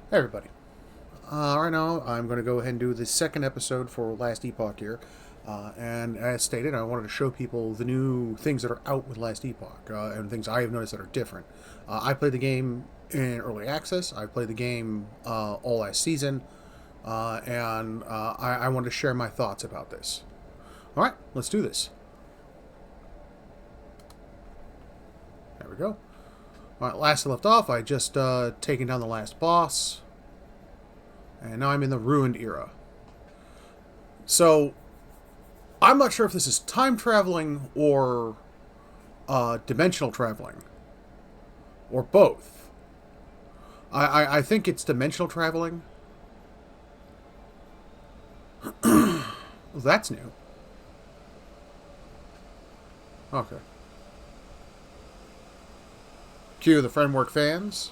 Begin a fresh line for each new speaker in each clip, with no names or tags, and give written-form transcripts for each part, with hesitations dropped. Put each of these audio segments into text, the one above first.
Hey everybody. Right now, I'm going to go ahead and do the second episode for Last Epoch here. And as stated, I wanted to show people the new things that are out with Last Epoch and things I have noticed that are different. I played the game in early access. I played the game all last season, and I wanted to share my thoughts about this. All right, let's do this. There we go. All right, last I left off, I just taken down the last boss, and now I'm in the ruined era. So I'm not sure if this is time traveling or dimensional traveling or both. I think it's dimensional traveling. Well, that's new. Okay. Cue the framework fans.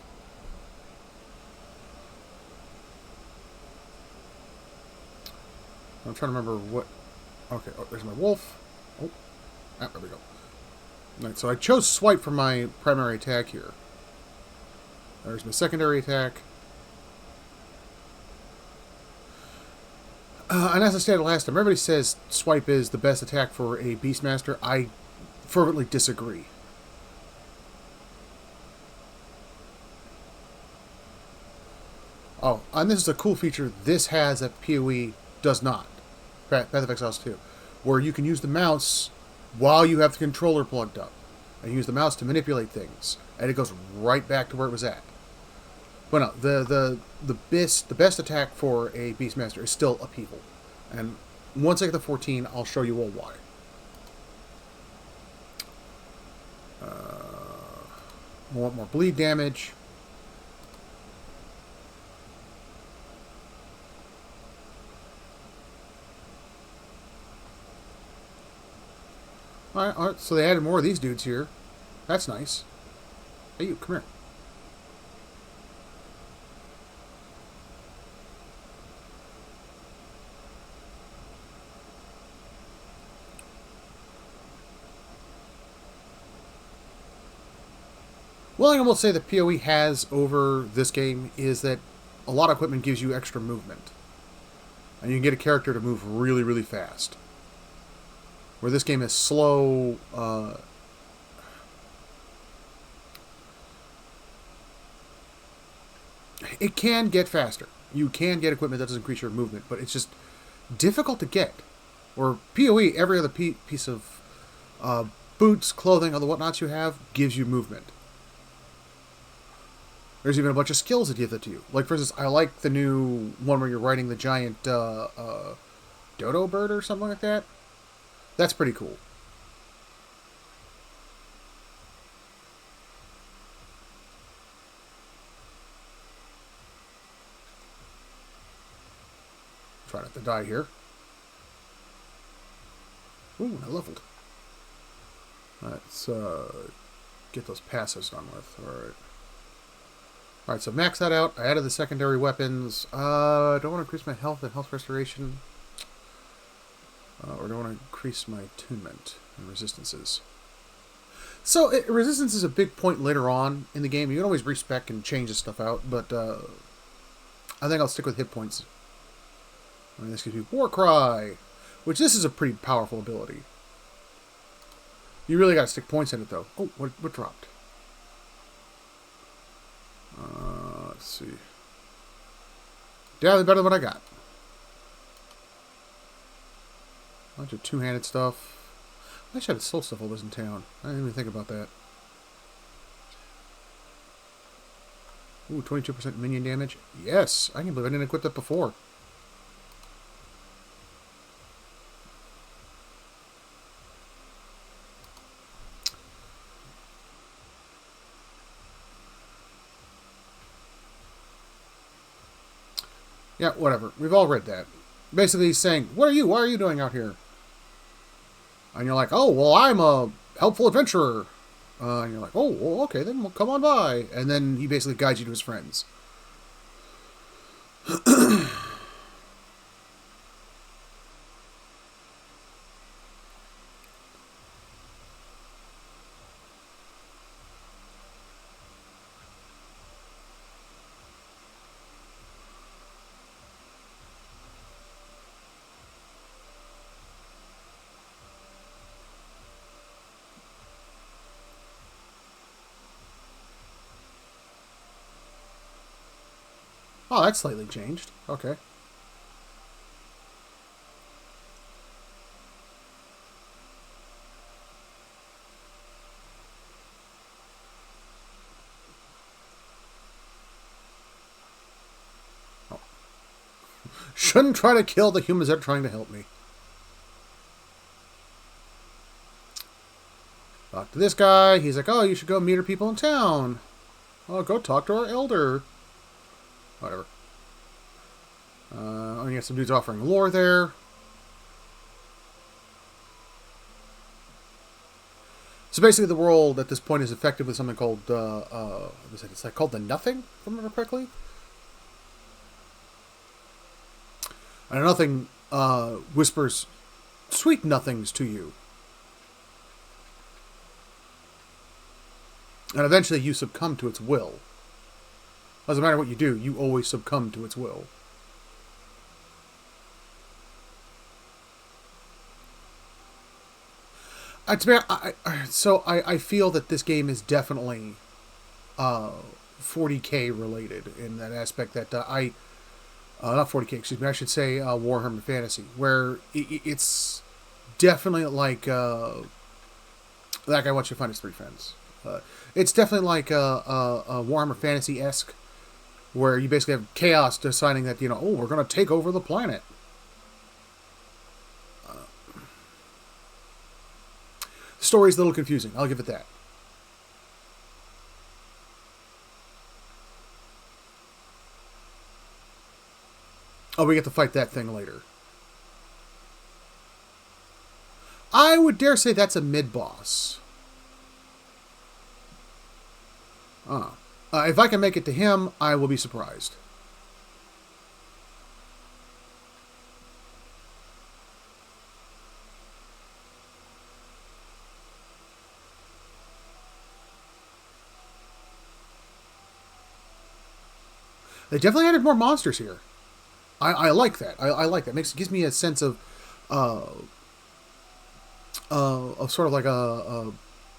I'm trying to remember what. Okay, oh, there's my wolf. Oh, there we go. Right, so I chose swipe for my primary attack here. There's my secondary attack. And as I stated last time, everybody says swipe is the best attack for a Beastmaster. I fervently disagree. Oh, and this is a cool feature this has that PoE does not. Path of Exiles 2. Where you can use the mouse while you have the controller plugged up. And use the mouse to manipulate things. And it goes right back to where it was at. But no, the best attack for a Beastmaster is still Upheaval. And once I get to 14, I'll show you all why. I want more bleed damage. Alright, so they added more of these dudes here. That's nice. Hey, you, come here. One thing I will say that PoE has over this game is that a lot of equipment gives you extra movement. And you can get a character to move really, really fast. Where this game is slow, it can get faster. You can get equipment that doesn't increase your movement, but it's just difficult to get. Or PoE, every other piece of boots, clothing, other whatnots you have gives you movement. There's even a bunch of skills that give that to you. Like, for instance, I like the new one where you're riding the giant dodo bird or something like that. That's pretty cool. Try not to die here. Ooh, I leveled. Let's get those passes done with. Alright. Alright, so max that out. I added the secondary weapons. I don't want to increase my health and health restoration. Or do I want to increase my attunement and resistances? So, resistance is a big point later on in the game. You can always respec and change this stuff out, but I think I'll stick with hit points. And this gives me War Cry, which this is a pretty powerful ability. You really got to stick points in it, though. Oh, what dropped? Let's see. Definitely better than what I got. Bunch of two-handed stuff. I should have sold stuff while I was in town. I didn't even think about that. Ooh, 22% minion damage. Yes! I can believe I didn't equip that before. Yeah, whatever. We've all read that. Basically, he's saying, "What are you? Why are you doing out here?" And you're like, "Oh, well, I'm a helpful adventurer." And you're like, "Oh, well, okay, then well, come on by." And then he basically guides you to his friends. Oh, that's slightly changed. Okay. Oh. Shouldn't try to kill the humans that are trying to help me. Talk to this guy. He's like, oh, you should go meet our people in town. Oh, go talk to our elder. Whatever. Oh, you got some dudes offering lore there. So basically, the world at this point is affected with something called it's like called the Nothing, if I remember correctly. And Nothing whispers sweet nothings to you, and eventually you succumb to its will. Doesn't matter what you do, you always succumb to its will. I feel that this game is definitely 40K related in that aspect. That not 40K, excuse me. I should say Warhammer Fantasy, where it's definitely like I want you to find his three friends. It's definitely like a Warhammer Fantasy-esque, where you basically have chaos deciding that oh, we're going to take over the planet. The story's a little confusing. I'll give it that. Oh, we get to fight that thing later. I would dare say that's a mid-boss. If I can make it to him, I will be surprised. They definitely added more monsters here. I like that. I like that. Gives me a sense of sort of like a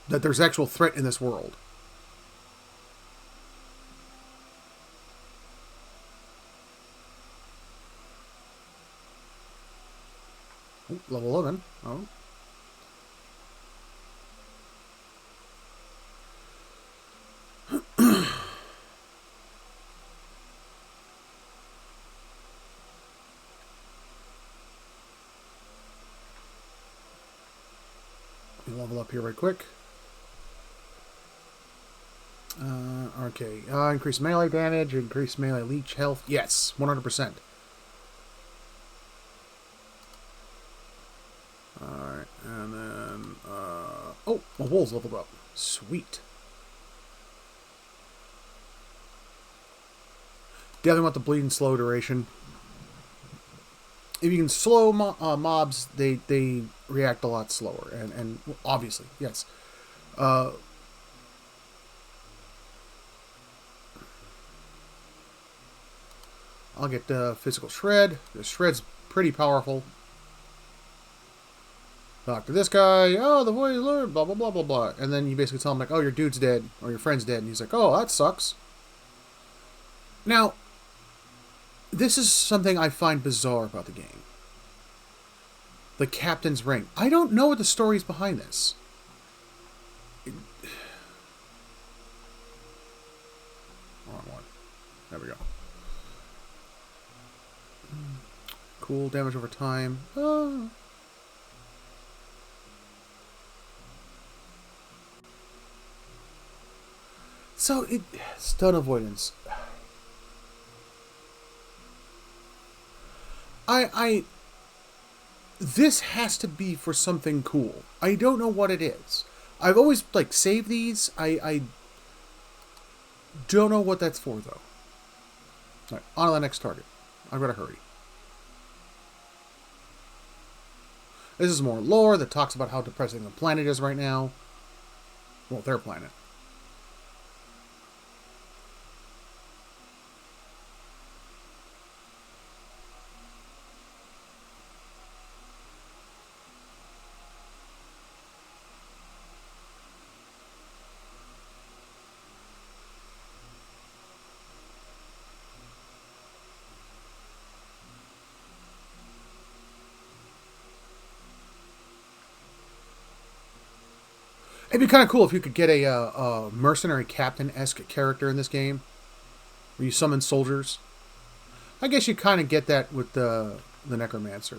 that there's actual threat in this world. Ooh, level 11. Oh. Level up here right quick. Okay. Increase melee damage, increase melee leech health. Yes, 100%. Alright, and then, oh, my wolves leveled up. Sweet. Definitely want the bleeding slow duration. If you can slow mobs, they react a lot slower, and obviously, yes. I'll get physical shred. The shred's pretty powerful. Talk to this guy. Oh, the voice learned. Blah blah blah blah blah. And then you basically tell him like, oh, your dude's dead or your friend's dead, and he's like, oh, that sucks. Now, this is something I find bizarre about the game. The Captain's Ring. I don't know what the story is behind this. Wrong one. There we go. Cool. Damage over time. Oh. So, stun avoidance. This has to be for something cool. I don't know what it is. I've always, saved these. I don't know what that's for, though. Alright, on to the next target. I've got to hurry. This is more lore that talks about how depressing the planet is right now. Well, their planet. It'd be kind of cool if you could get a mercenary captain-esque character in this game, where you summon soldiers. I guess you kind of get that with the Necromancer.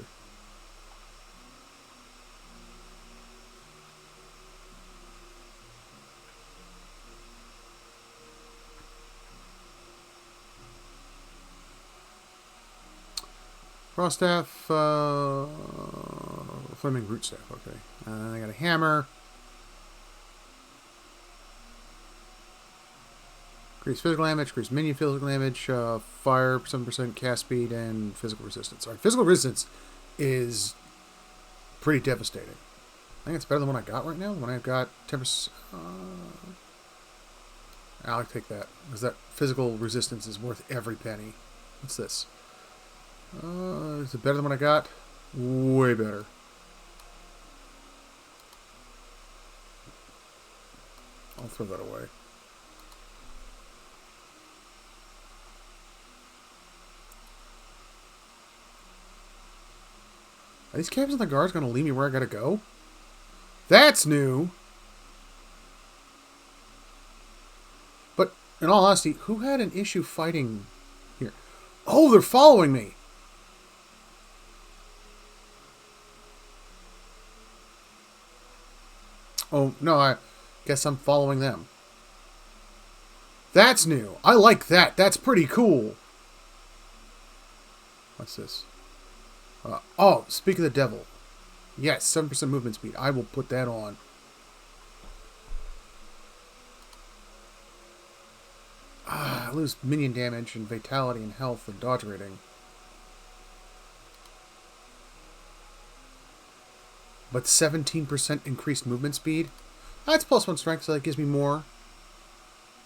Frost staff, flaming root staff. Okay, I got a hammer. Increase physical damage, increase minion physical damage, fire 7% cast speed, and physical resistance. Alright, physical resistance is pretty devastating. I think it's better than what I got right now. When I've got 10%. I'll take that, because that physical resistance is worth every penny. What's this? Is it better than what I got? Way better. I'll throw that away. Are these captains and the guards going to lead me where I got to go? That's new! But, in all honesty, who had an issue fighting here? Oh, they're following me! Oh, no, I guess I'm following them. That's new. I like that. That's pretty cool. What's this? Oh, speak of the devil. Yes, 7% movement speed. I will put that on. I lose minion damage and vitality and health and dodge rating. But 17% increased movement speed? That's +1 strength, so that gives me more.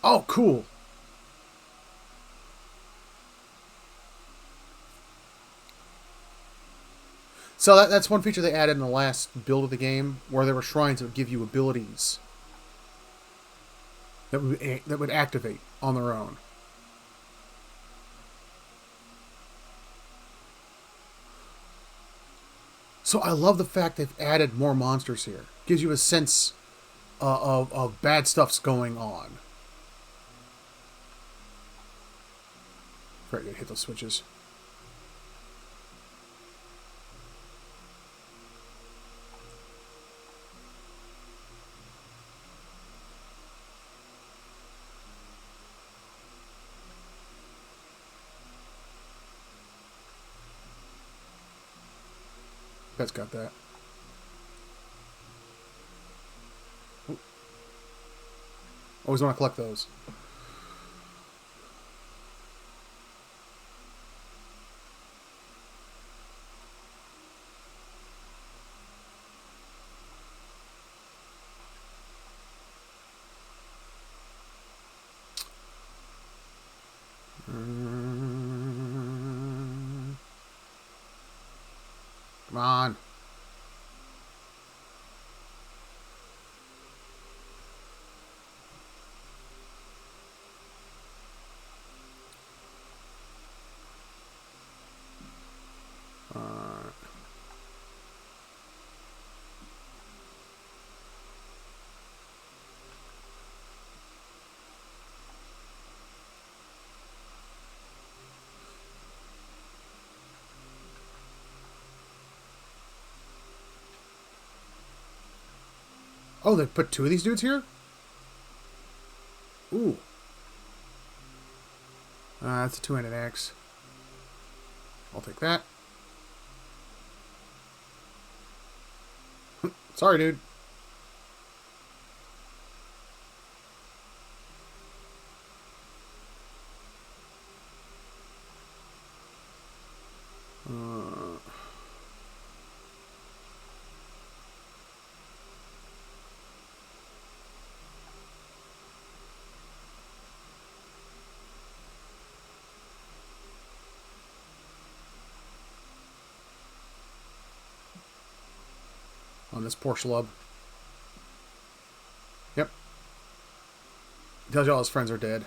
Oh, cool. So that's one feature they added in the last build of the game, where there were shrines that would give you abilities that would activate on their own. So I love the fact they've added more monsters here. Gives you a sense of bad stuff's going on. Right, hit those switches. That's got that. Ooh. Always want to collect those. Come on. Oh, they put 2 of these dudes here? Ooh. That's a 2-handed axe. I'll take that. Sorry, dude. On this poor schlub. Yep. Tells you all his friends are dead.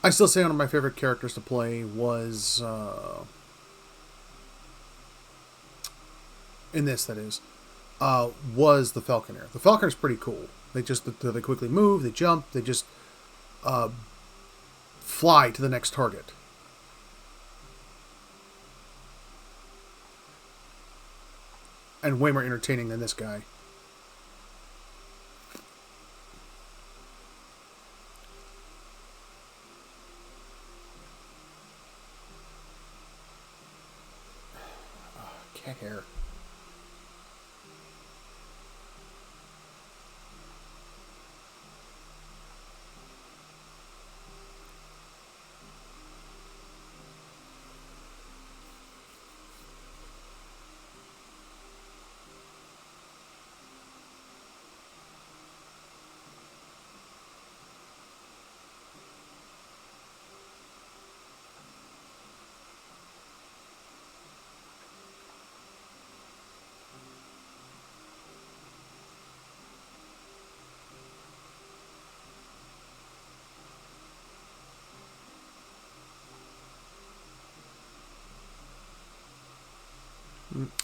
I still say one of my favorite characters to play was in this. That is, was the Falconer. The Falconer's pretty cool. They quickly move, they jump, they just fly to the next target. And way more entertaining than this guy. Cat hair.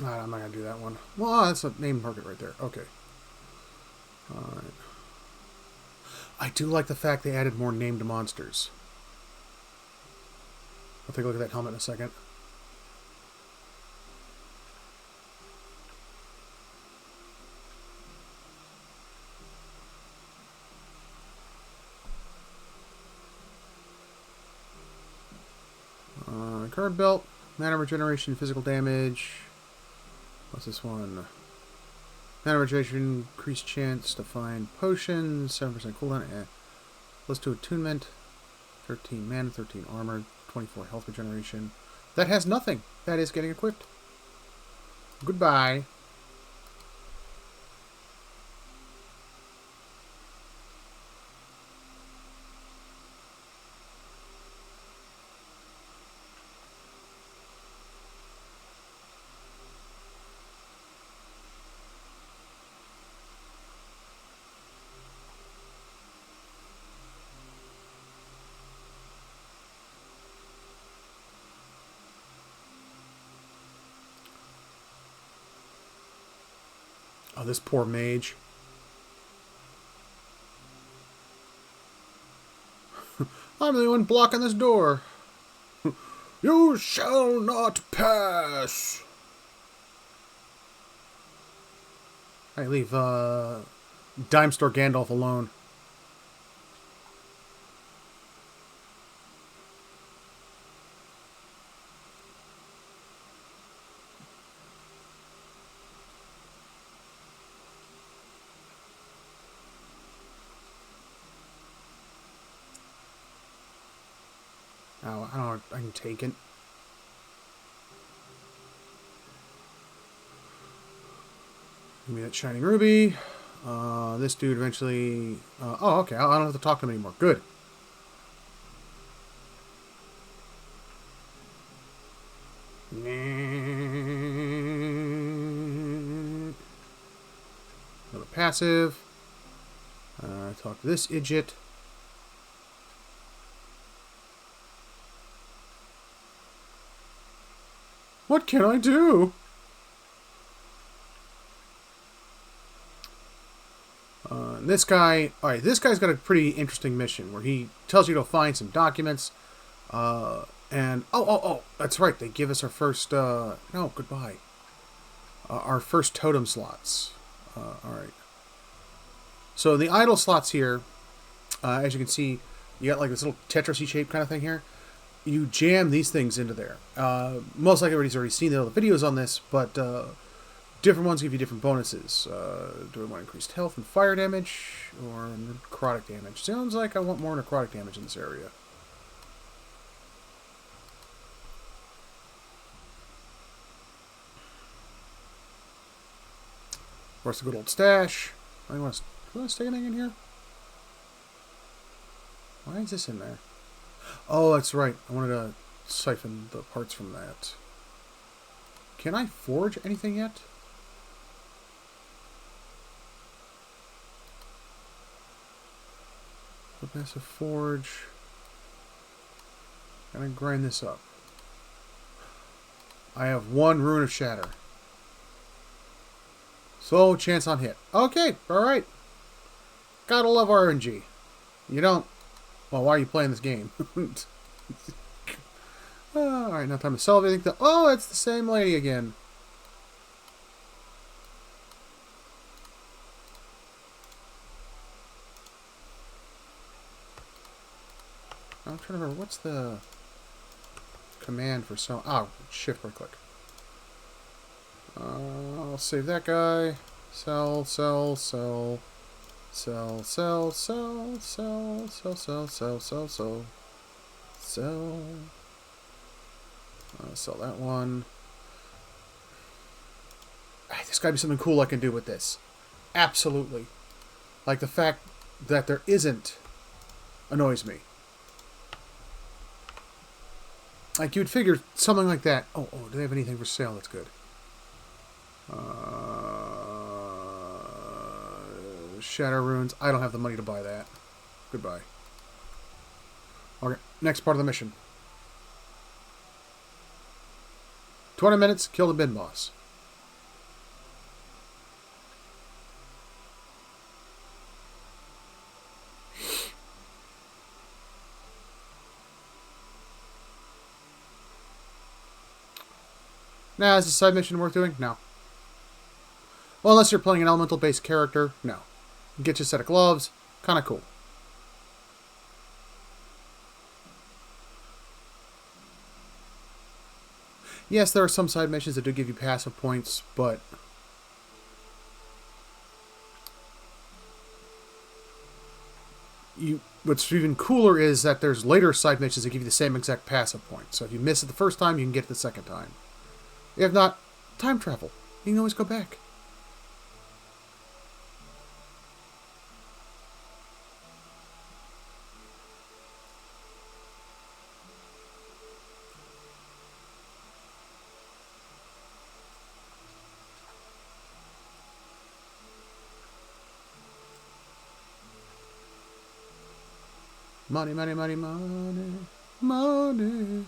I'm not going to do that one. Well, that's a name target right there. Okay. Alright. I do like the fact they added more named monsters. I'll take a look at that helmet in a second. Card belt, mana regeneration, physical damage. What's this one? Mana regeneration, increased chance to find potions, 7% cooldown. Let's do attunement. 13 mana, 13 armor, 24 health regeneration. That has nothing. That is getting equipped. Goodbye. Oh, this poor mage. I'm the one blocking this door. You shall not pass. I leave Dime Store Gandalf alone. Oh, I don't know. I can take it. Give me that shining ruby. This dude eventually... oh, okay. I don't have to talk to him anymore. Good. Another passive. Talk to this idiot. What can I do? This guy... Alright, this guy's got a pretty interesting mission where he tells you to find some documents. And... Oh, that's right. They give us our first... no, goodbye. Our first totem slots. Alright. So the idle slots here, as you can see, you got like this little Tetris-y shape kind of thing here. You jam these things into there. Most likely everybody's already seen the other videos on this, but different ones give you different bonuses. Do I want increased health and fire damage, or necrotic damage? Sounds like I want more necrotic damage in this area. Of course, the good old stash. I want to stick anything in here? Why is this in there? Oh, that's right. I wanted to siphon the parts from that. Can I forge anything yet? The massive forge. Gonna grind this up. I have 1 Rune of Shatter. So, chance on hit. Okay, alright. Gotta love RNG. You don't... Well, why are you playing this game? Alright, now time to sell everything. Oh, it's the same lady again. I'm trying to remember, what's the command for selling? Oh, shift right click. I'll save that guy. Sell, sell, sell. Sell, sell, sell, sell, sell, sell, sell, sell, sell. Sell. Sell that one. There's got to be something cool I can do with this. Absolutely. Like the fact that there isn't annoys me. Like you'd figure something like that. Oh, do they have anything for sale that's good? Shadow Runes. I don't have the money to buy that. Goodbye. Okay, next part of the mission. 20 minutes, kill the bin boss. Nah, is the side mission worth doing? No. Well, unless you're playing an elemental-based character, no. Get you a set of gloves. Kind of cool. Yes, there are some side missions that do give you passive points, but... What's even cooler is that there's later side missions that give you the same exact passive point. So if you miss it the first time, you can get it the second time. If not, time travel. You can always go back. Money, money, money, money, money.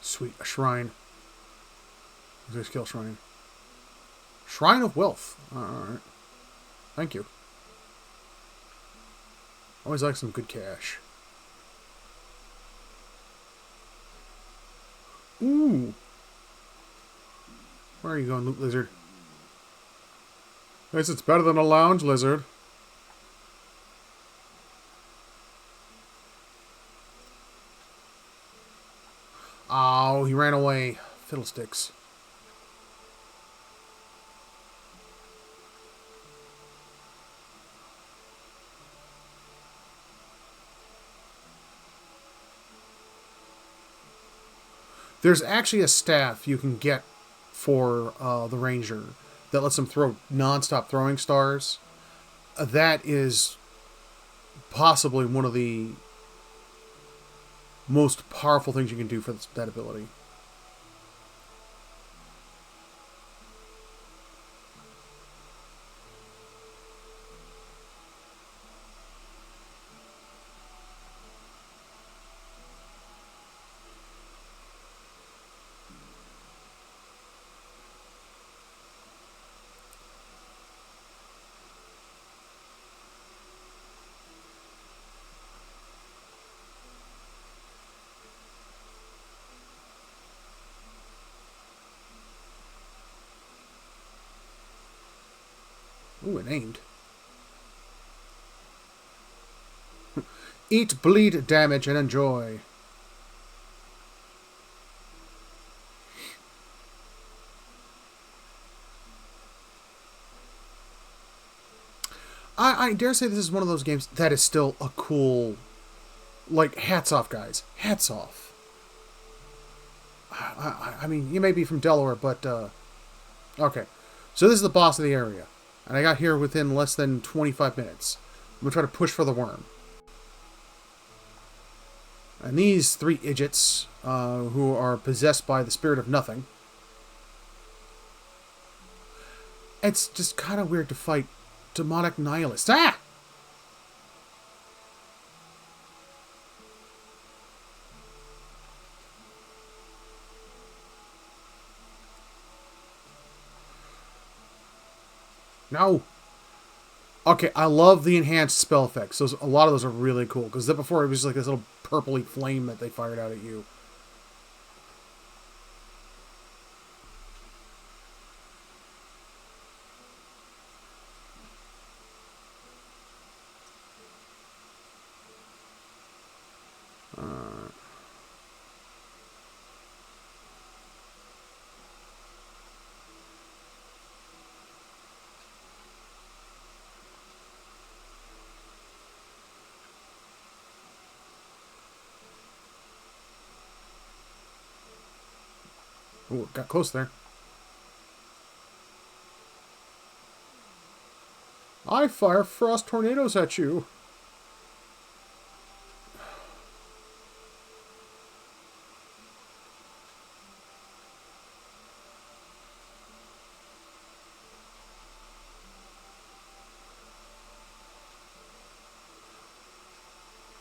Sweet, a shrine. Where's a skill shrine? Shrine of Wealth. Alright. Thank you. Always like some good cash. Ooh. Where are you going, Loot Lizard? Guess it's better than a lounge lizard. Oh, he ran away. Fiddlesticks. There's actually a staff you can get for the Ranger that lets them throw non-stop throwing stars. That is possibly one of the most powerful things you can do for that ability. Ooh, it aimed. Eat, bleed, damage, and enjoy. I dare say this is one of those games that is still a cool... Like, hats off, guys. Hats off. I mean, you may be from Delaware, but... Okay. So this is the boss of the area. And I got here within less than 25 minutes. I'm going to try to push for the worm. And these 3 idiots, who are possessed by the spirit of nothing, It's just kind of weird to fight demonic nihilists. Ah! No. Okay, I love the enhanced spell effects. A lot of those are really cool. Because before it was just like this little purpley flame that they fired out at you. Ooh, got close there. I fire frost tornadoes at you.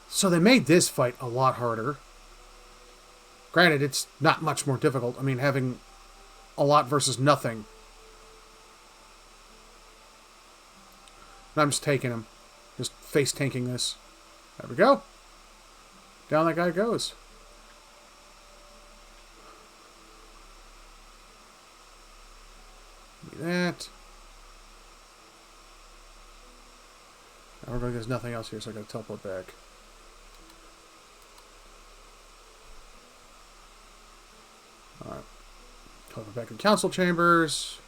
So they made this fight a lot harder. Granted, it's not much more difficult. I mean, having a lot versus nothing. And I'm just taking him. Just face tanking this. There we go. Down that guy goes. Give me that. Now we're going, there's nothing else here, so I gotta teleport back. Alright. Teleport back in council chambers.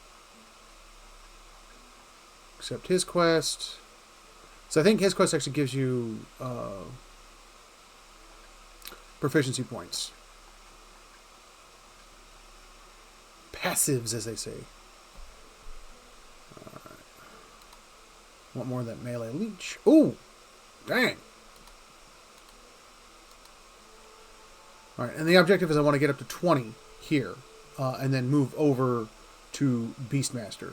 Accept his quest. So I think his quest actually gives you proficiency points. Passives, as they say. Alright. Want more of that melee leech. Ooh! Dang! Alright, and the objective is I want to get up to 20 here. And then move over to Beastmaster.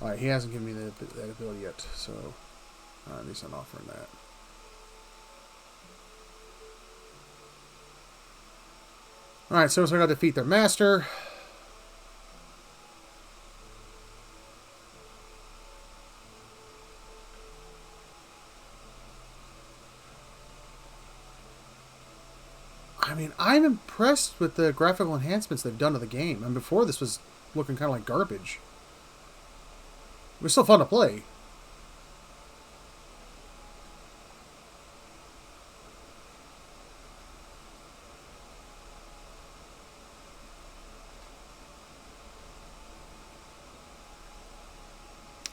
Alright, he hasn't given me that ability yet, so at least I'm offering that. Alright, so I got to defeat their master. I mean, I'm impressed with the graphical enhancements they've done to the game. And before, this was looking kind of like garbage. It was still fun to play.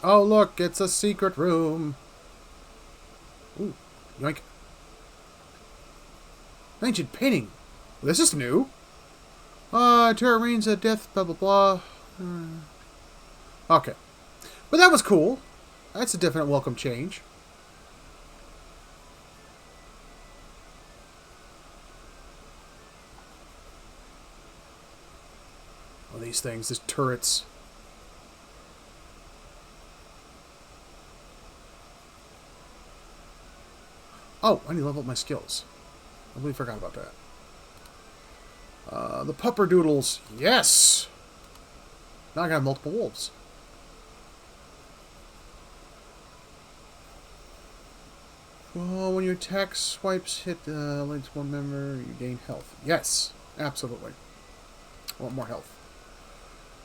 Oh, look, it's a secret room. Ooh, yoink. Ancient painting. Well, this is new. Terror reigns of death, blah, blah, blah. Okay. But that was cool. That's a definite welcome change. Oh, these things, these turrets. Oh, I need to level up my skills. I really forgot about that. The pupperdoodles. Yes! Now I got multiple wolves. Well, when your attack swipes hit links one member, you gain health. Yes, absolutely. I want more health.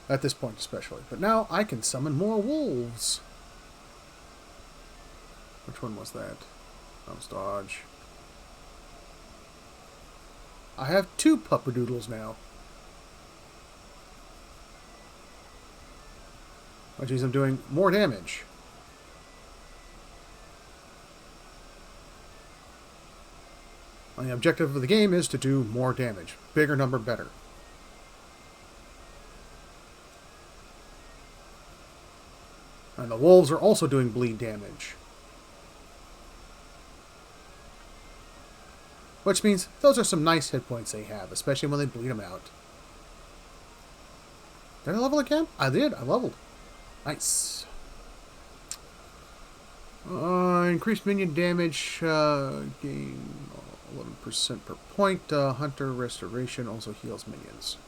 At this point especially. But now I can summon more wolves. Which one was that? That was dodge. I have 2 pupperdoodles now. Which means I'm doing more damage. And the objective of the game is to do more damage. Bigger number, better. And the wolves are also doing bleed damage. Which means those are some nice hit points they have, especially when they bleed them out. Did I level again? I did. I leveled. Nice. Increased minion damage. Gain 11% per point. Hunter Restoration also heals minions.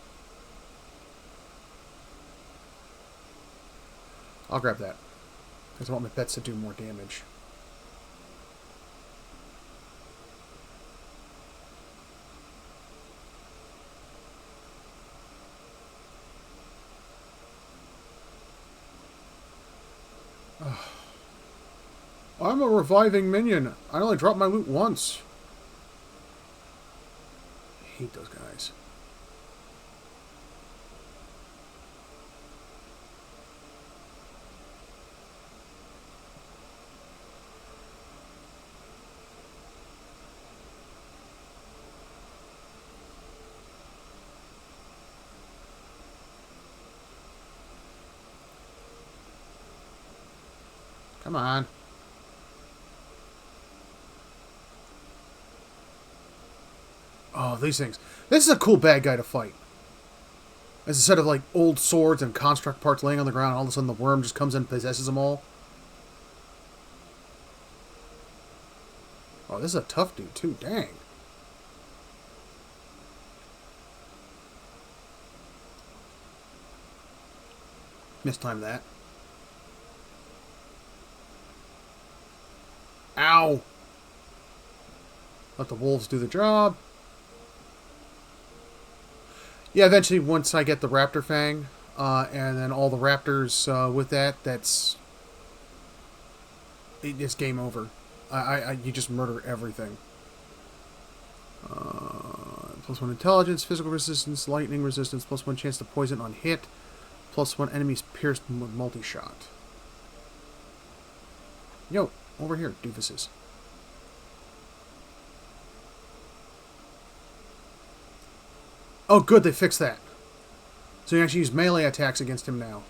I'll grab that. Because I want my pets to do more damage. I'm a reviving minion. I only dropped my loot once. I hate those guys. Come on. Oh, these things. This is a cool bad guy to fight. As a set of, like, old swords and construct parts laying on the ground, all of a sudden the worm just comes in and possesses them all. Oh, this is a tough dude, too. Dang. Mistime that. Ow! Let the wolves do the job. Yeah, eventually, once I get the Raptor Fang, and then all the Raptors with that, it's game over. You just murder everything. +1 intelligence, physical resistance, lightning resistance, +1 chance to poison on hit, +1 enemies pierced with multi-shot. Yo, over here, doofuses. Oh, good, they fixed that. So you can actually use melee attacks against him now.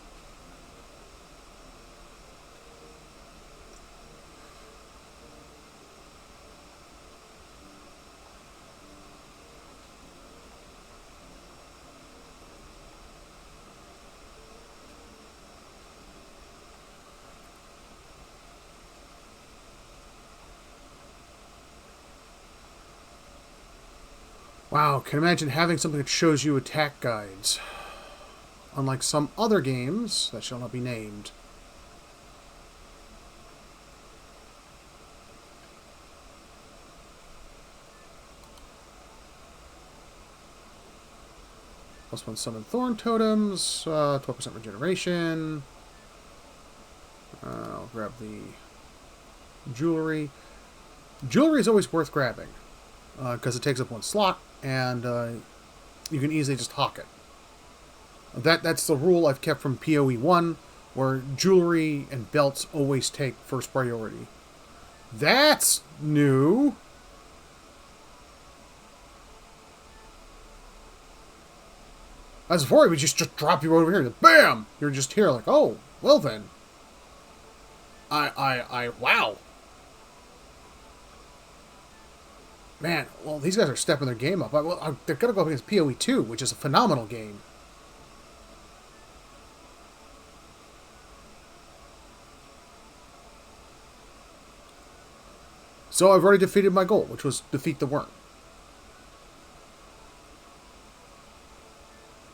Wow, can imagine having something that shows you attack guides. Unlike some other games that shall not be named. +1 summon thorn totems, 12% regeneration. I'll grab the jewelry. Jewelry is always worth grabbing because it takes up 1 slot, and you can easily just hawk it. That's the rule I've kept from PoE 1, where jewelry and belts always take first priority. That's new! As before, it would just drop you over here. BAM! You're just here like, oh, well then. Wow. Man, well, these guys are stepping their game up. They're going to go up against PoE 2, which is a phenomenal game. So I've already defeated my goal, which was defeat the worm.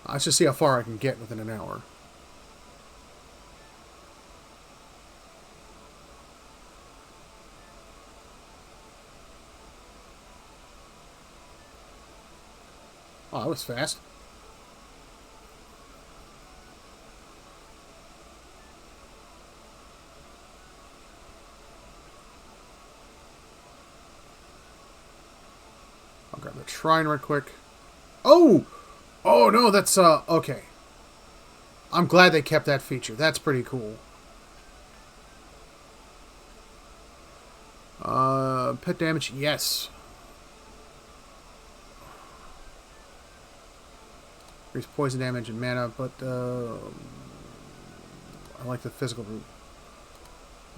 Let's just see how far I can get within an hour. Oh, that was fast. I'll grab the shrine right quick. Oh! Oh, no, that's, okay. I'm glad they kept that feature. That's pretty cool. Pet damage, yes. Increase poison damage and mana, but, I like the physical route.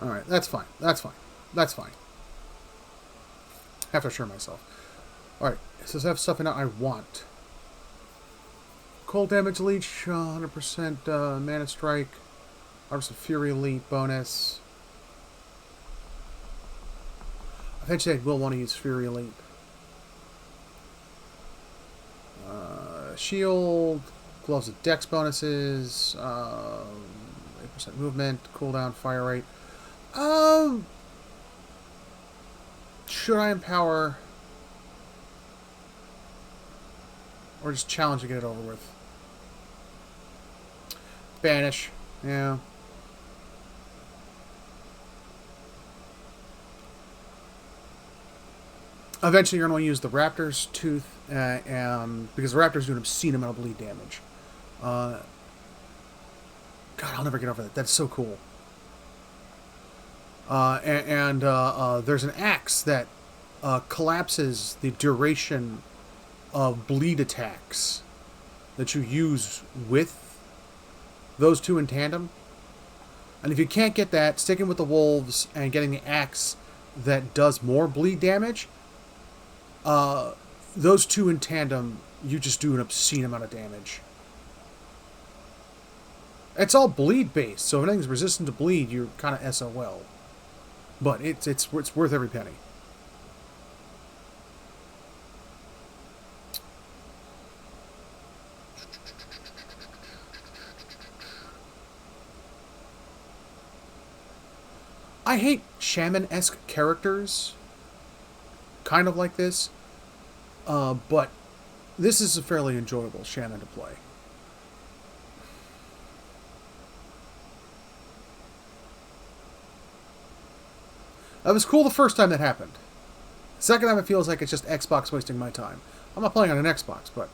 Alright, that's fine. That's fine. That's fine. Have to assure myself. Alright, so I have stuff in it I want. Cold damage leech, 100% mana strike. Harvest of Fury Elite bonus. Eventually I will want to use Fury Elite. Shield, gloves of dex bonuses, 8% movement, cooldown, fire rate. Should I empower? Or just challenge to get it over with? Banish. Yeah. Eventually you're going to use the Raptor's Tooth, because the Raptor's doing obscene amount of bleed damage. God, I'll never get over that. That's so cool. There's an axe that collapses the duration of bleed attacks that you use with those two in tandem. And if you can't get that, sticking with the wolves and getting the axe that does more bleed damage, those two in tandem, you just do an obscene amount of damage. It's all bleed based, so if anything's resistant to bleed, you're kind of SOL. But it's worth every penny. I hate shaman-esque characters, kind of like this, but this is a fairly enjoyable shaman to play. That was cool the first time that happened. Second time it feels like it's just Xbox wasting my time. I'm not playing on an Xbox, but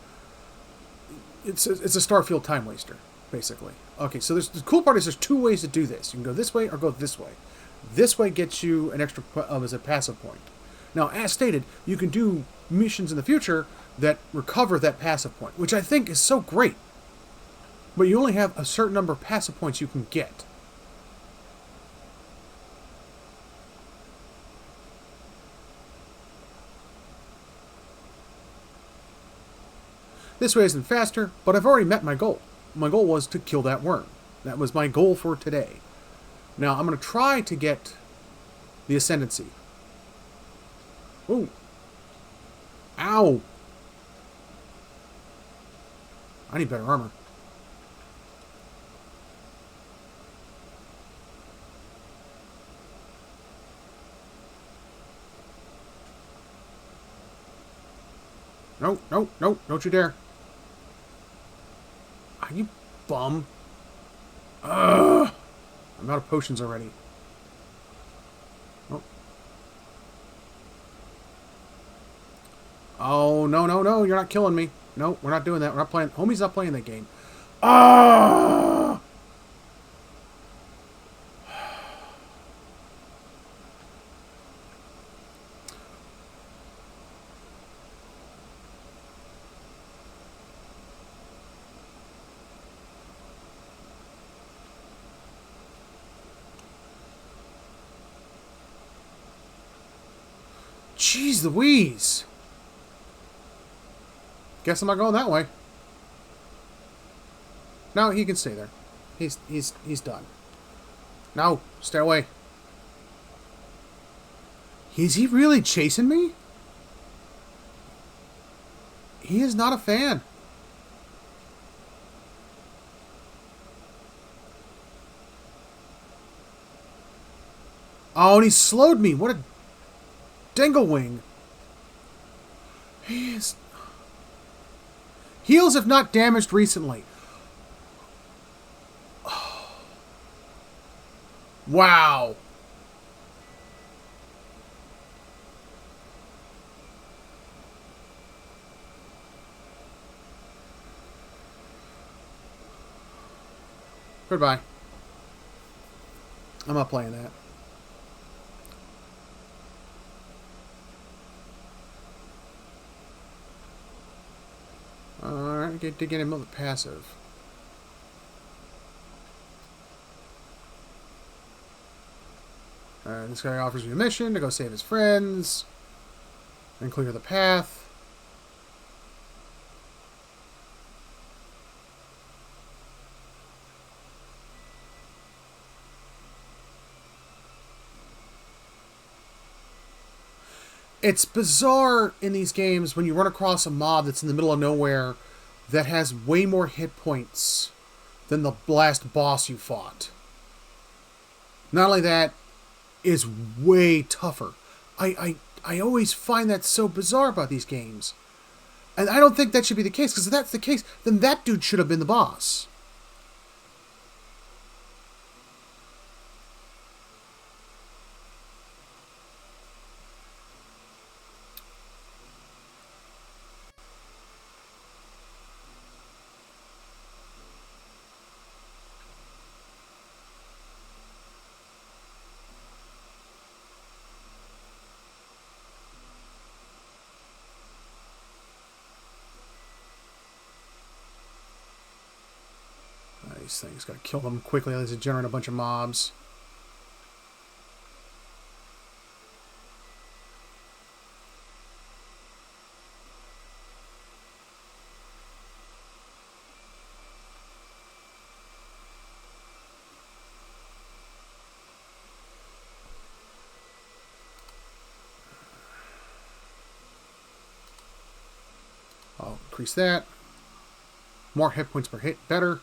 it's a Starfield time waster, basically. Okay, so the cool part is there's two ways to do this. You can go this way or go this way. This way gets you an extra as a passive point. Now, as stated, you can do missions in the future that recover that passive point, which I think is so great. But you only have a certain number of passive points you can get. This way isn't faster, but I've already met my goal. My goal was to kill that worm. That was my goal for today. Now, I'm going to try to get the Ascendancy. Ooh. Ow! I need better armor. No, no, no, don't you dare. Are you bum? Ugh! I'm out of potions already. Oh. Oh, no, no, no, you're not killing me. No, we're not doing that. We're not playing. Homie's not playing that game. Ah! Jeez Louise. Guess I'm not going that way. No, he can stay there. He's done. No, stay away. Is he really chasing me? He is not a fan. Oh, and he slowed me. What a dinglewing. He is... Heals have not damaged recently. Oh. Wow. Goodbye. I'm not playing that. Alright, to get him on the passive. This guy offers me a mission to go save his friends and clear the path. It's bizarre in these games when you run across a mob that's in the middle of nowhere that has way more hit points than the last boss you fought. Not only that, is way tougher. I always find that so bizarre about these games. And I don't think that should be the case, because if that's the case, then that dude should have been the boss. These things, gotta kill them quickly, otherwise they generate a bunch of mobs. I'll increase that. More hit points per hit, better.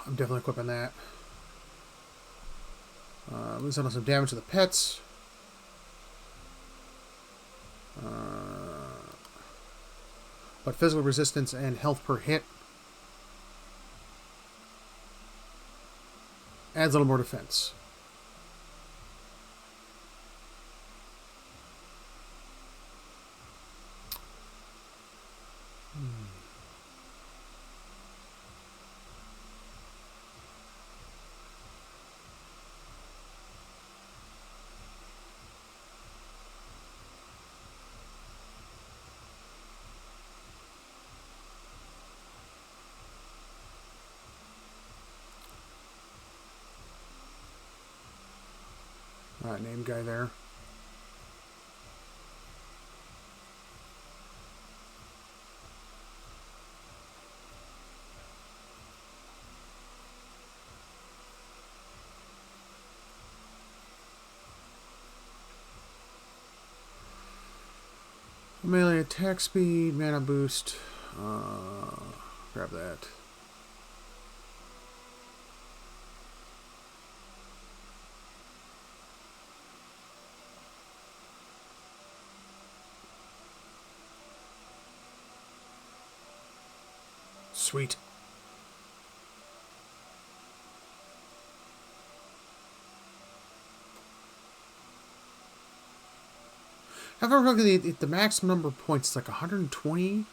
I'm definitely equipping that. Losing on some damage to the pets. But physical resistance and health per hit adds a little more defense. Alright, name guy there. Melee attack speed, mana boost. Grab that. Sweet. I've ever looked at the maximum number of points. It's like 120.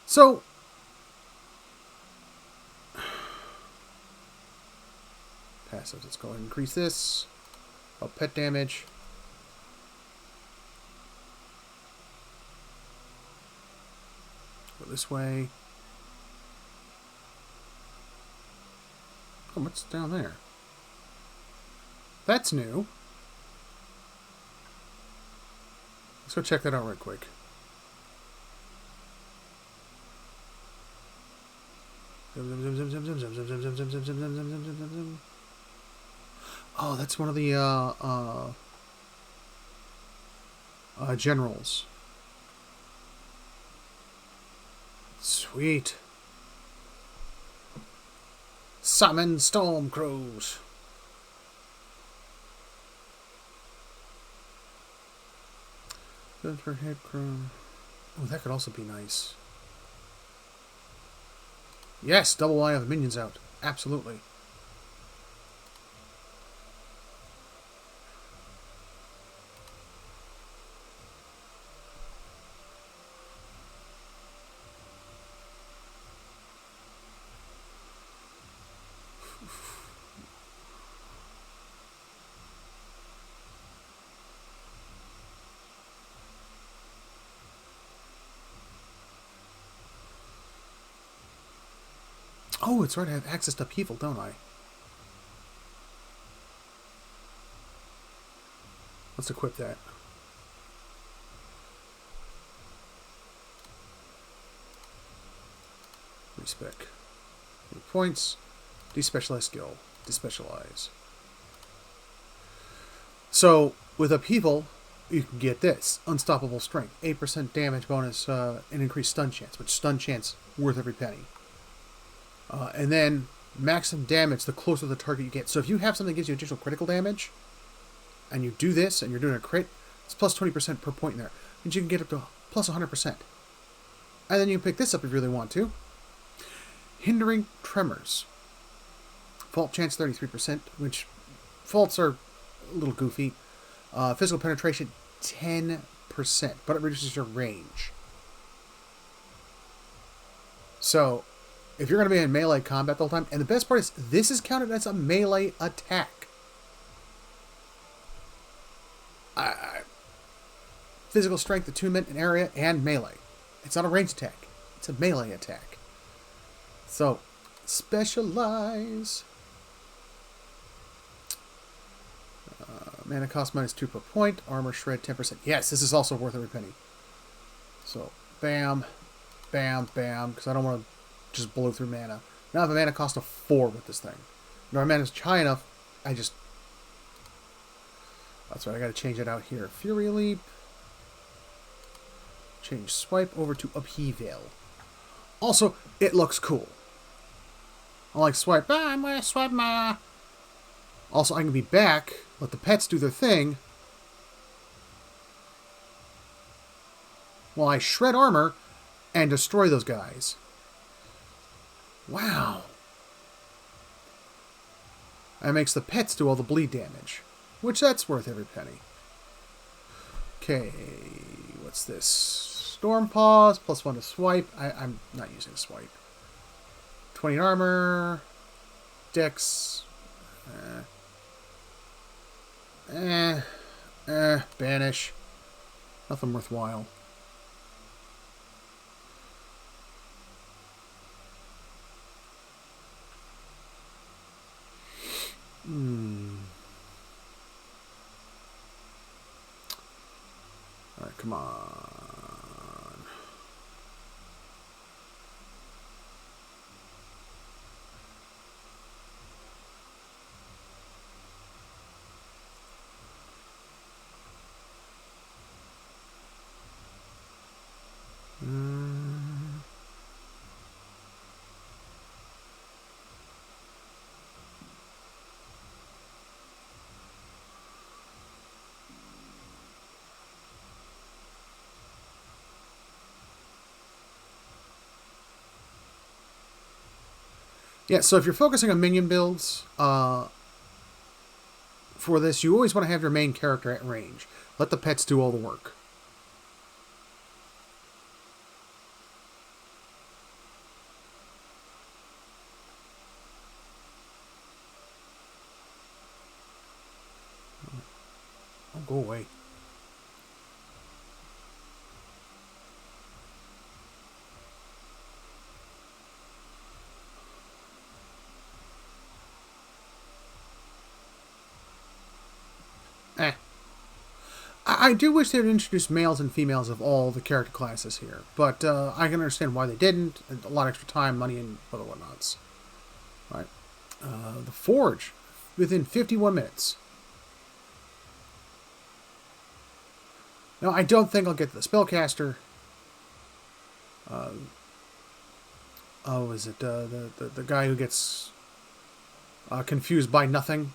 So, passives. Let's go ahead and increase this. Oh, pet damage. Go this way. Oh, what's down there? That's new. Let's go check that out right quick. Oh, that's one of the generals. Sweet. Summon storm crows. Good for head crow. Oh, that could also be nice. Yes, double line of minions out. Absolutely. Oh, it's right. I have access to people, don't I? Let's equip that. Respec. New points. Despecialize skill. Despecialize. So, with upheaval, you can get this. Unstoppable strength. 8% damage bonus and increased stun chance, which stun chance worth every penny. And then maximum damage the closer the target you get. So if you have something that gives you additional critical damage, and you do this, and you're doing a crit, it's plus 20% per point in there. And you can get up to plus 100%. And then you can pick this up if you really want to. Hindering tremors. Fault chance 33%, which faults are a little goofy. Physical penetration 10%, but it reduces your range. So, if you're going to be in melee combat the whole time, and the best part is, this is counted as a melee attack. Physical strength, attunement, and area, and melee. It's not a ranged attack. It's a melee attack. So, specialize. Mana cost -2 per point. Armor shred 10%. Yes, this is also worth every penny. So, bam, bam, bam, because I don't want to just blow through mana. Now I have a mana cost of 4 with this thing. Now my mana is high enough, I just... That's right, I gotta change it out here. Fury Leap. Change swipe over to upheaval. Also, it looks cool. I like swipe. I'm gonna swipe my... Also, I can be back, let the pets do their thing, while I shred armor and destroy those guys. Wow. That makes the pets do all the bleed damage, which that's worth every penny. Okay, what's this? Storm Paws, +1 to swipe. I'm not using swipe. 20 armor. Dex. Banish. Nothing worthwhile. Alright, come on. Yeah, so if you're focusing on minion builds for this, you always want to have your main character at range. Let the pets do all the work. Oh, go away. I do wish they would introduce males and females of all the character classes here, but I can understand why they didn't. A lot of extra time, money, and other whatnots. Right. The Forge, within 51 minutes. Now, I don't think I'll get to the Spellcaster. Is it the guy who gets confused by nothing?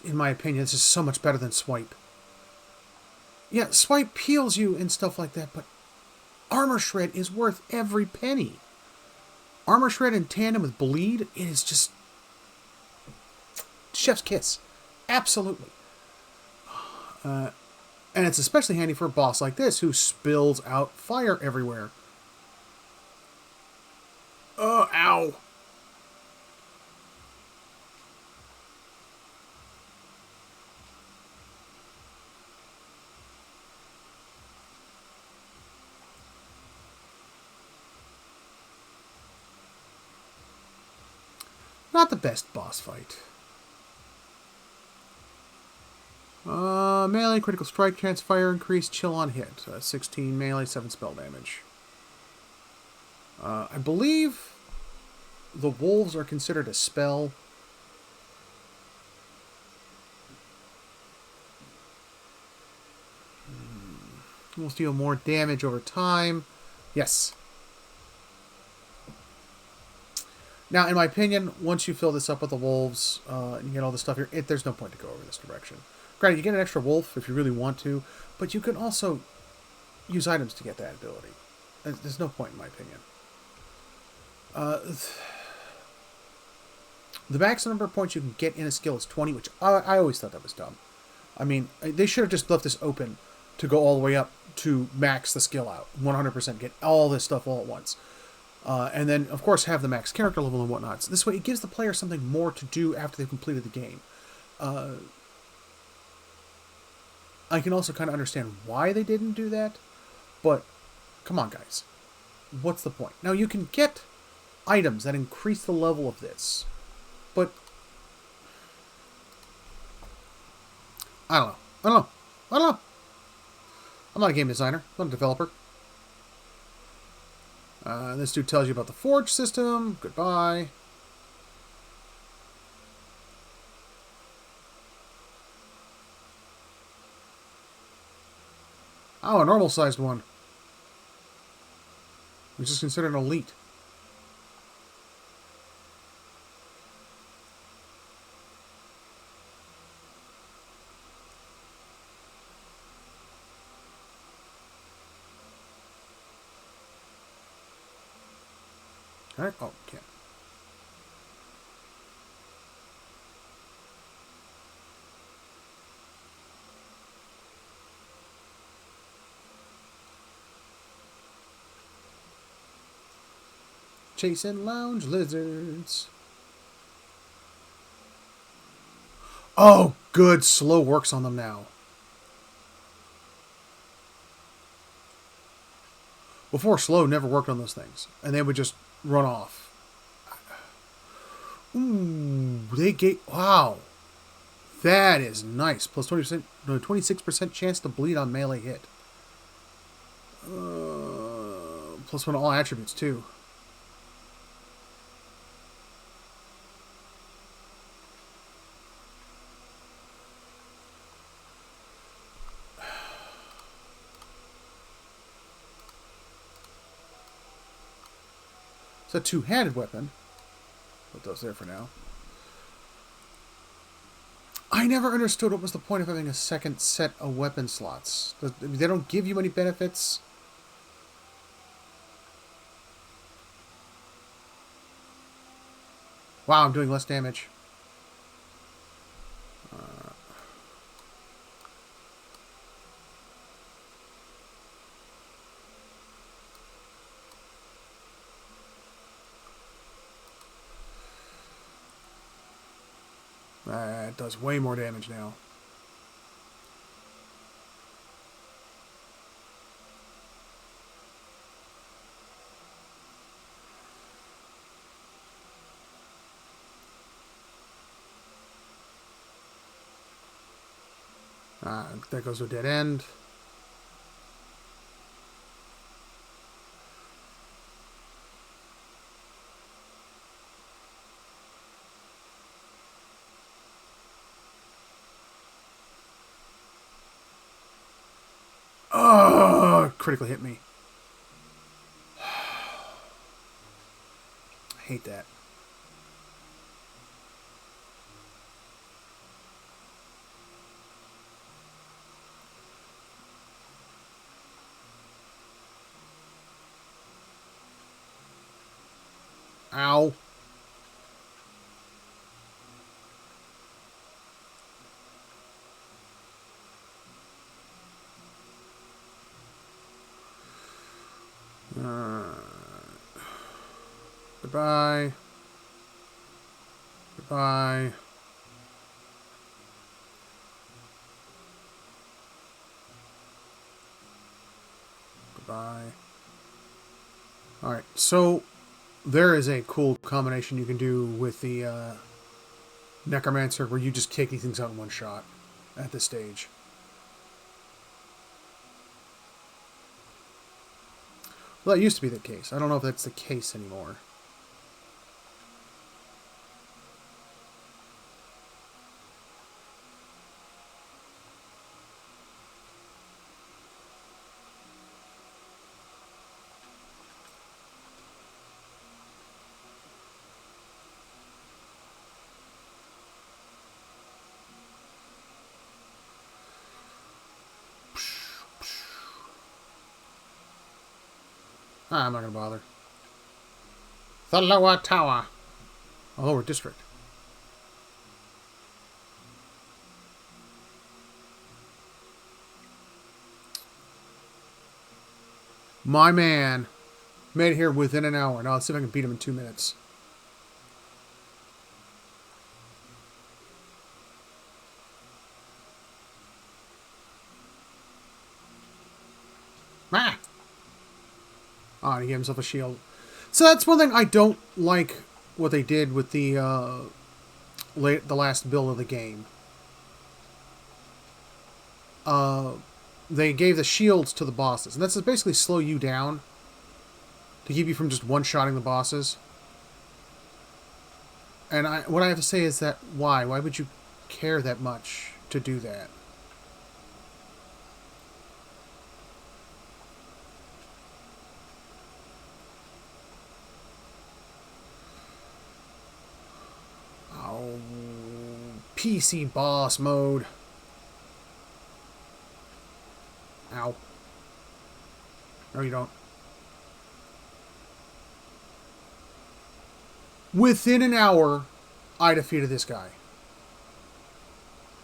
In my opinion, this is so much better than Swipe. Yeah, Swipe peels you and stuff like that, but Armor Shred is worth every penny. Armor Shred in tandem with Bleed, it is just chef's kiss. Absolutely. And it's especially handy for a boss like this who spills out fire everywhere. Oh, ow. Not the best boss fight. Melee, critical strike, chance fire increase, chill on hit. 16 melee, 7 spell damage. I believe the wolves are considered a spell. Will deal more damage over time. Yes. Now, in my opinion, once you fill this up with the wolves, and you get all this stuff here, there's no point to go over this direction. Granted, you get an extra wolf if you really want to, but you can also use items to get that ability. There's no point, in my opinion. The max number of points you can get in a skill is 20, which I always thought that was dumb. I mean, they should have just left this open to go all the way up to max the skill out. 100%, get all this stuff all at once. And then, of course, have the max character level and whatnot. So this way, it gives the player something more to do after they've completed the game. I can also kind of understand why they didn't do that, but come on, guys. What's the point? Now, you can get items that increase the level of this, but I don't know. I'm not a game designer. I'm not a developer. This dude tells you about the Forge system. Goodbye. Oh, a normal-sized one. Which is considered an elite. Alright, oh, can't. Chasing lounge lizards. Oh, good. Slow works on them now. Before, slow never worked on those things. And they would just run off. Ooh, they get... Wow. That is nice. Plus 20%, no, 26% chance to bleed on melee hit. Plus 1 to all attributes, too. It's a two-handed weapon. Put those there for now. I never understood what was the point of having a second set of weapon slots. They don't give you any benefits. Wow, I'm doing less damage. That does way more damage now. That goes to a dead end. Oh, critically hit me. I hate that. Ow. Goodbye. Goodbye. Goodbye. Alright, so there is a cool combination you can do with the Necromancer where you just kick these things out in one shot at this stage. Well, that used to be the case. I don't know if that's the case anymore. I'm not going to bother. The lower tower. A lower district. My man made it here within an hour. Now let's see if I can beat him in 2 minutes. Ah! Oh, he gave himself a shield. So that's one thing I don't like what they did with the last build of the game. They gave the shields to the bosses. And that's to basically slow you down. To keep you from just one-shotting the bosses. And what I have to say is that, why? Why would you care that much to do that? Oh, PC boss mode. Ow. No, you don't. Within an hour, I defeated this guy.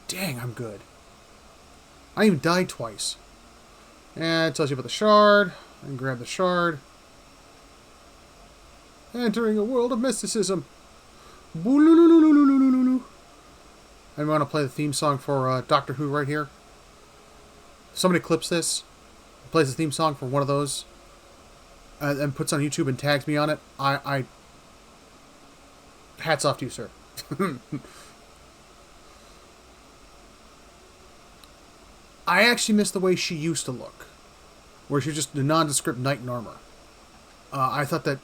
Dang, I'm good. I even died twice. And it tells you about the shard. I can grab the shard. Entering a world of mysticism. And we want to play the theme song for Doctor Who right here. If somebody clips this, plays the theme song for one of those, and puts on YouTube and tags me on it, I hats off to you, sir. I actually miss the way she used to look, where she was just a nondescript knight in armor. I thought that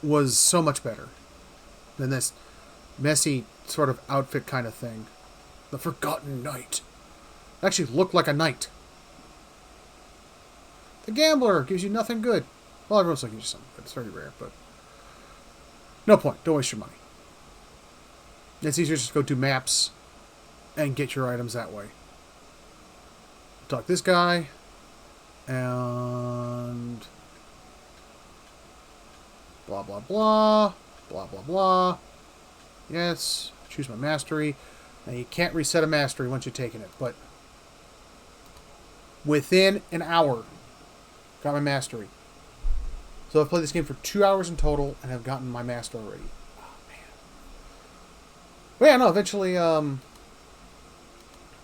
was so much better than this messy sort of outfit kind of thing. The Forgotten Knight. Actually looked like a knight. The Gambler gives you nothing good. Well, everyone's looking for something good. It's very rare, but no point. Don't waste your money. It's easier just to go do maps and get your items that way. Talk this guy. And blah, blah, blah. Blah, blah, blah. Yes. Choose my mastery. Now, you can't reset a mastery once you've taken it, but within an hour, got my mastery. So I've played this game for 2 hours in total and have gotten my master already. Oh, man. But yeah, no, eventually, you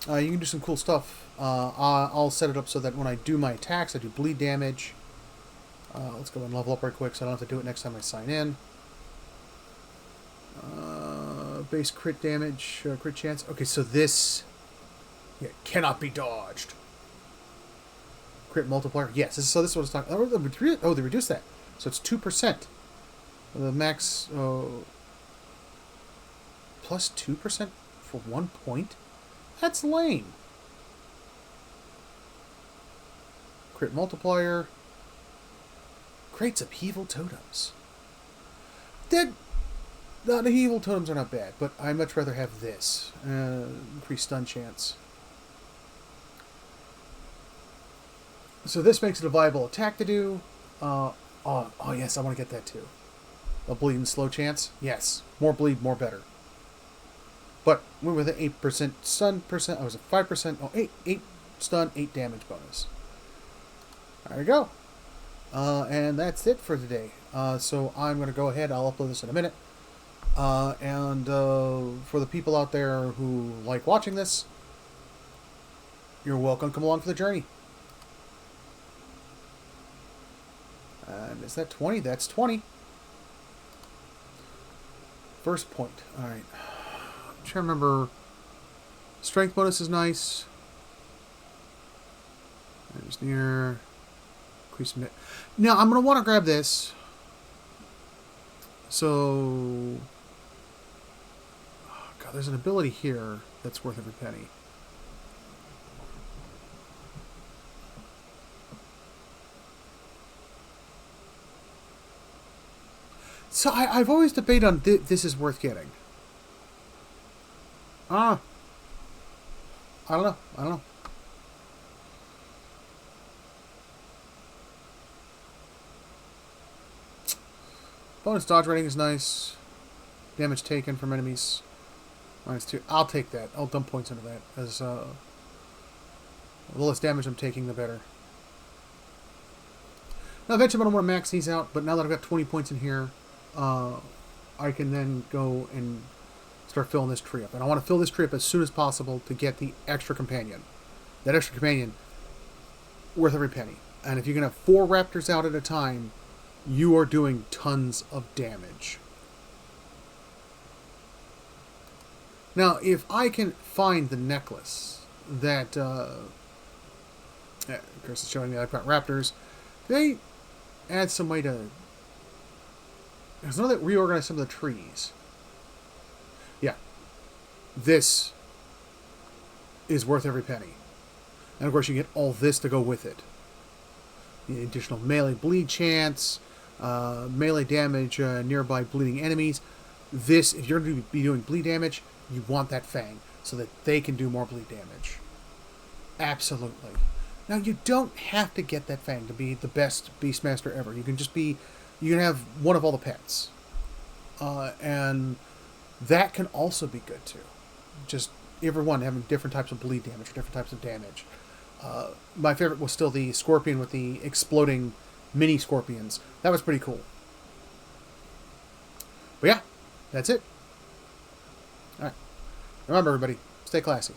can do some cool stuff. I'll set it up so that when I do my attacks, I do bleed damage. Let's go and level up right quick so I don't have to do it next time I sign in. Base crit damage, crit chance. Okay, so this Yeah, cannot be dodged. Crit multiplier. Yes. So this is what it's talking. Oh, they reduced that. So it's 2%. The max plus 2% for 1 point. That's lame. Crit multiplier. Creates upheaval totems. The upheaval totems are not bad, but I'd much rather have this. Increased stun chance. So this makes it a viable attack to do. Oh yes, I want to get that too. A bleed and slow chance. Yes, more bleed, more better. But we went with an 8% stun percent. I was a 5%. Oh, 8 stun, 8 damage bonus. There we go. And that's it for today. So I'm going to go ahead. I'll upload this in a minute. And for the people out there who like watching this, you're welcome. Come along for the journey. And is that 20? That's 20. First point. Alright. I'm trying to remember. Strength bonus is nice. There's near. Increase net. Now, I'm going to want to grab this. So. Oh, God, there's an ability here that's worth every penny. So I've always debated on this is worth getting. I don't know. Bonus dodge rating is nice. Damage taken from enemies. -2. I'll take that. I'll dump points into that. As the less damage I'm taking, the better. Now eventually I'm going to want to max these out, but now that I've got 20 points in here, I can then go and start filling this tree up. And I want to fill this tree up as soon as possible to get the extra companion. That extra companion, worth every penny. And if you can have 4 raptors out at a time, you are doing tons of damage. Now, if I can find the necklace that, of course it's showing me I've got raptors, they add some way to... There's another that reorganize some of the trees. Yeah. This is worth every penny. And of course you get all this to go with it. The additional melee bleed chance, melee damage nearby bleeding enemies. This, if you're going to be doing bleed damage, you want that fang so that they can do more bleed damage. Absolutely. Now you don't have to get that fang to be the best Beastmaster ever. You can just be... You can have one of all the pets. And that can also be good too. Just everyone having different types of bleed damage or different types of damage. My favorite was still the scorpion with the exploding mini scorpions. That was pretty cool. But yeah, that's it. Alright. Remember everybody, stay classy.